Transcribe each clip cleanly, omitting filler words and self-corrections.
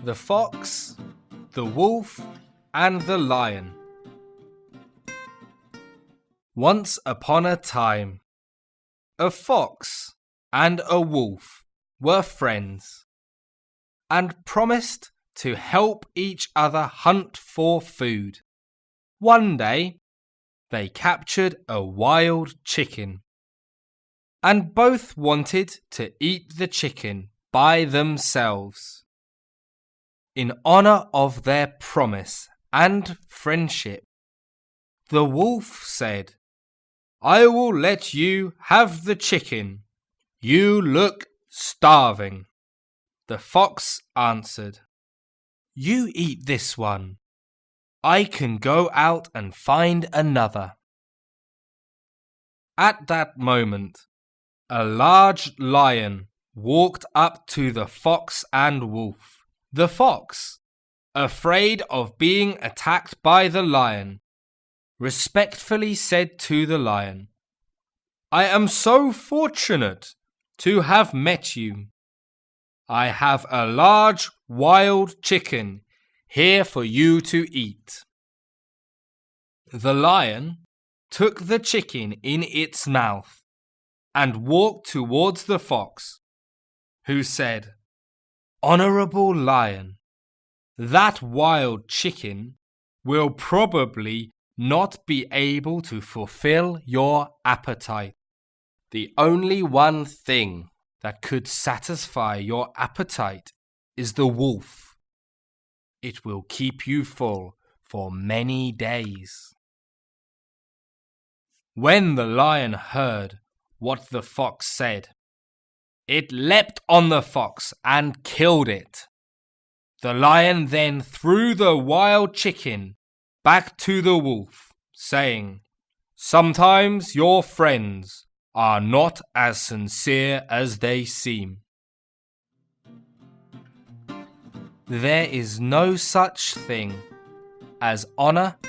The Fox, the Wolf, and the Lion. Once upon a time, a fox and a wolf were friends and promised to help each other hunt for food. One day, they captured a wild chicken, and both wanted to eat the chicken by themselves. In honor of their promise and friendship, the wolf said, "I will let you have the chicken. You look starving." The fox answered, "You eat this one. I can go out and find another." At that moment, a large lion walked up to the fox and wolf. The fox, afraid of being attacked by the lion, respectfully said to the lion, "I am so fortunate to have met you. I have a large wild chicken here for you to eat." The lion took the chicken in its mouth and walked towards the fox, who said, "Honorable lion, that wild chicken will probably not be able to fulfill your appetite. The only one thing that could satisfy your appetite is the wolf. It will keep you full for many days." When the lion heard what the fox said, it leapt on the fox and killed it. The lion then threw the wild chicken back to the wolf, saying, "Sometimes your friends are not as sincere as they seem." There is no such thing as honor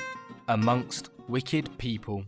amongst wicked people.